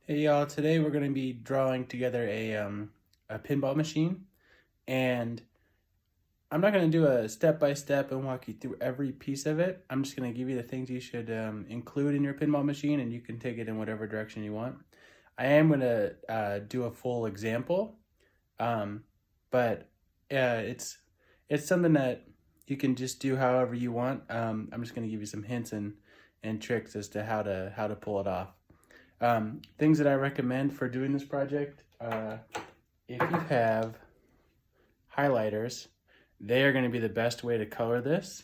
Hey y'all, today we're going to be drawing together a pinball machine, and I'm not going to do a step by step and walk you through every piece of it. I'm just going to give you the things you should include in your pinball machine, and you can take it in whatever direction you want. I am going to do a full example, um, but it's something that you can just do however you want. I'm just going to give you some hints and tricks as to how to pull it off. Things that I recommend for doing this project, if you have highlighters, they are going to be the best way to color this.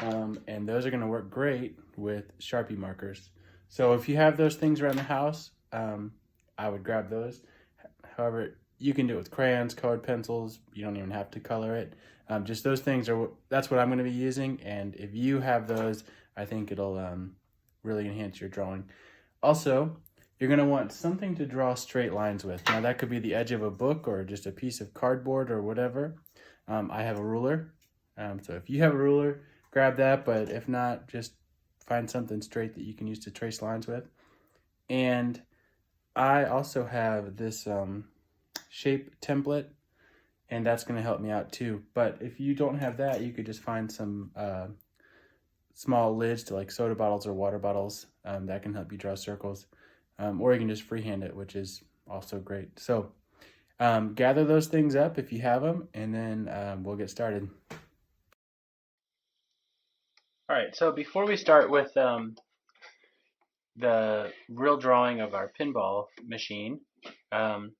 And those are going to work great with Sharpie markers. So if you have those things around the house, I would grab those. However, you can do it with crayons, colored pencils. You don't even have to color it. Just those things that's what I'm going to be using. And if you have those, I think it'll really enhance your drawing. Also, you're going to want something to draw straight lines with. Now that could be the edge of a book or just a piece of cardboard or whatever. I have a ruler. So if you have a ruler, grab that, but if not, just find something straight that you can use to trace lines with. And I also have this shape template, and that's going to help me out too. But if you don't have that, you could just find some small lids to like soda bottles or water bottles that can help you draw circles. Or you can just freehand it, which is also great. So gather those things up if you have them, and then we'll get started. All right, so before we start with the real drawing of our pinball machine, um,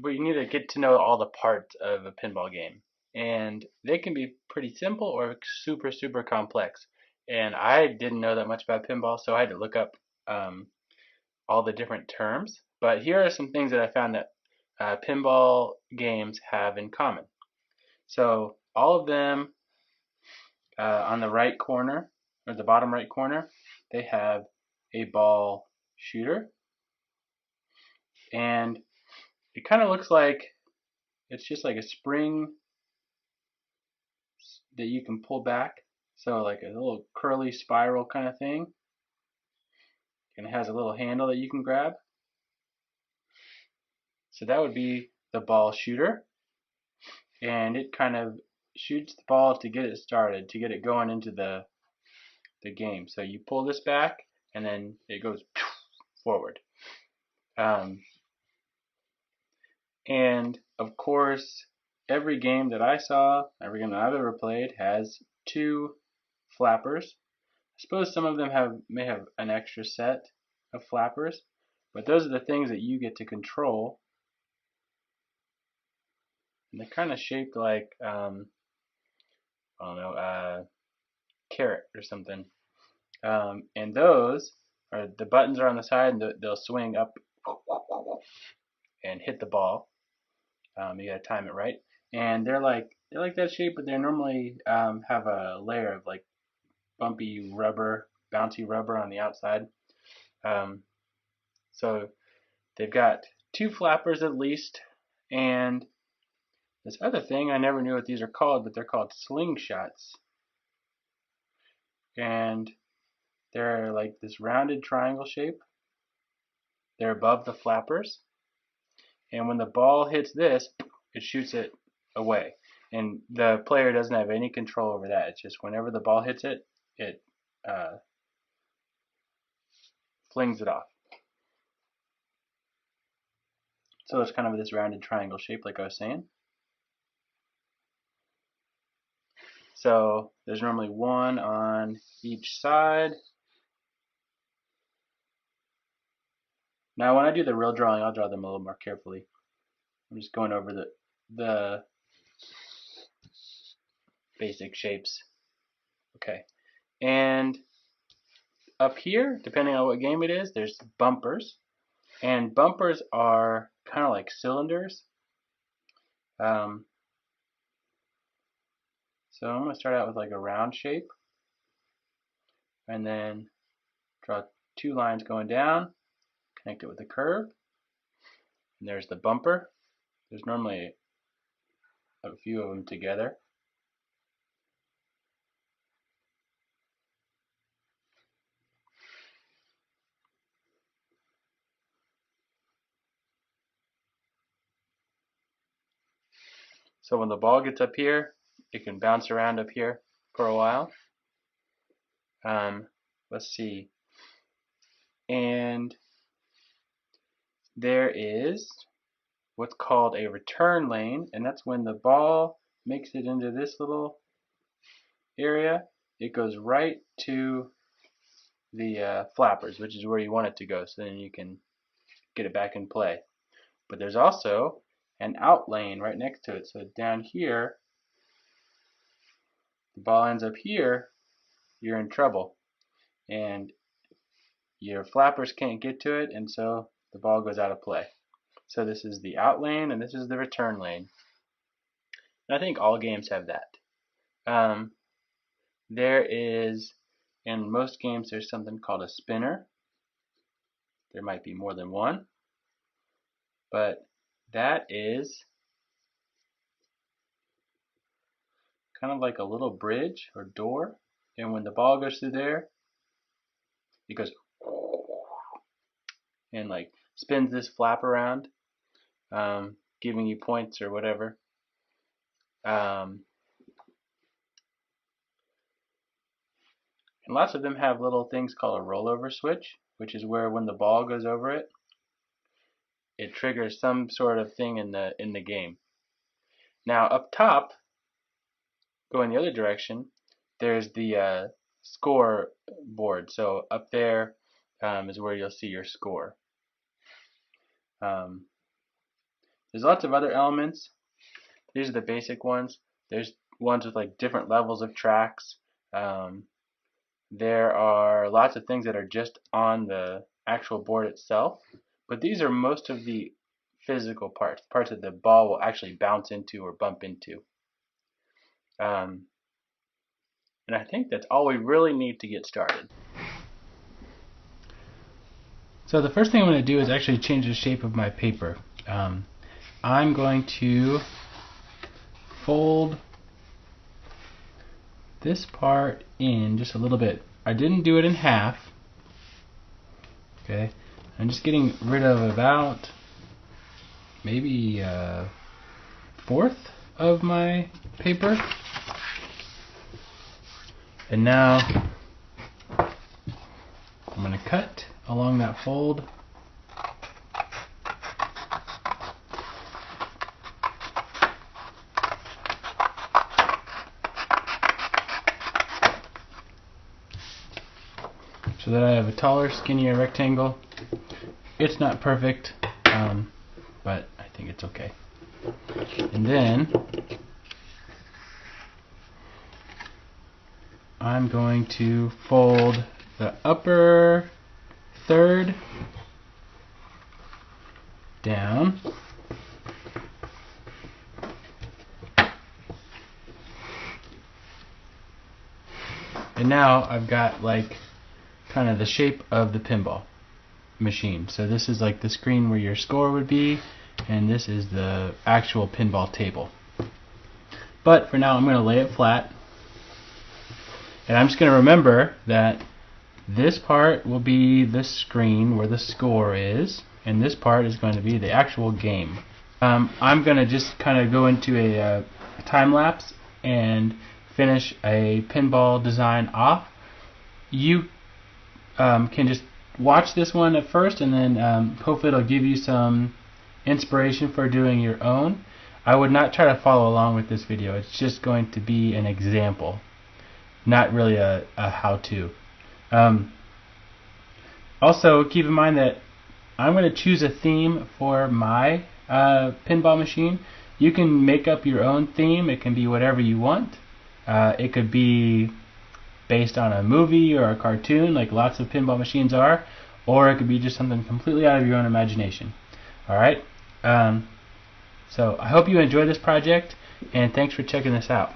we need to get to know all the parts of a pinball game. And they can be pretty simple or super, super complex. And I didn't know that much about pinball, so I had to look up um, all the different terms. But here are some things that I found that pinball games have in common. So all of them on the right corner, or the bottom right corner, they have a ball shooter. And it kind of looks like it's just like a spring that you can pull back. So like a little curly spiral kind of thing. And it has a little handle that you can grab. So that would be the ball shooter. And it kind of shoots the ball to get it started, to get it going into the game. So you pull this back, and then it goes forward. Um, and of course, every game that I saw, every game that I've ever played, has two flappers. I suppose some of them may have an extra set of flappers, but those are the things that you get to control. And they're kind of shaped like I don't know, carrot or something. And those are the buttons are on the side, and they'll swing up and hit the ball. You gotta time it right. And they're like that shape, but they normally have a layer of like bumpy rubber, bouncy rubber on the outside. Um, so they've got two flappers at least, and this other thing I never knew what these are called, but they're called slingshots, and they're like this rounded triangle shape. They're above the flappers, and when the ball hits this, it shoots it away. And the player doesn't have any control over that. It's just whenever the ball hits it, it uh, flings it off. So it's kind of this rounded triangle shape, like I was saying. So there's normally one on each side. Now when I do the real drawing, I'll draw them a little more carefully. I'm just going over the basic shapes. Okay. And up here, depending on what game it is, there's bumpers. And bumpers are kind of like cylinders. Um, so I'm going to start out with like a round shape. And then draw two lines going down, connect it with a curve. And there's the bumper. There's normally a few of them together. So when the ball gets up here, it can bounce around up here for a while. Let's see. And there is what's called a return lane, and that's when the ball makes it into this little area. It goes right to the flappers, which is where you want it to go, so then you can get it back in play. But there's also an out lane right next to it. So down here, the ball ends up here, you're in trouble. And your flappers can't get to it, and so the ball goes out of play. So this is the out lane, and this is the return lane. And I think all games have that. There is, in most games, there's something called a spinner. There might be more than one, but that is kind of like a little bridge or door, and when the ball goes through there, it goes and like spins this flap around, giving you points or whatever. And lots of them have little things called a rollover switch, which is where when the ball goes over it, it triggers some sort of thing in the game. Now up top, going the other direction, there's the score board. So up there is where you'll see your score. There's lots of other elements. These are the basic ones. There's ones with like different levels of tracks. There are lots of things that are just on the actual board itself, but these are most of the physical parts that the ball will actually bounce into or bump into. And I think that's all we really need to get started. So the first thing I'm going to do is actually change the shape of my paper. I'm going to fold this part in just a little bit. I didn't do it in half. Okay, I'm just getting rid of about maybe a fourth of my paper. And now I'm going to cut along that fold. So that I have a taller, skinnier rectangle. It's not perfect, but I think it's okay. And then I'm going to fold the upper third down. And now I've got like kind of the shape of the pinball machine. So this is like the screen where your score would be, and this is the actual pinball table. But for now I'm going to lay it flat, and I'm just going to remember that this part will be the screen where the score is, and this part is going to be the actual game. I'm going to just kind of go into a time lapse and finish a pinball design off. You can just watch this one at first, and then hopefully it'll give you some inspiration for doing your own. I would not try to follow along with this video. It's just going to be an example, not really a how-to. Also, keep in mind that I'm going to choose a theme for my pinball machine. You can make up your own theme. It can be whatever you want. It could be based on a movie or a cartoon, like lots of pinball machines are, or it could be just something completely out of your own imagination. Alright? So I hope you enjoy this project, and thanks for checking this out.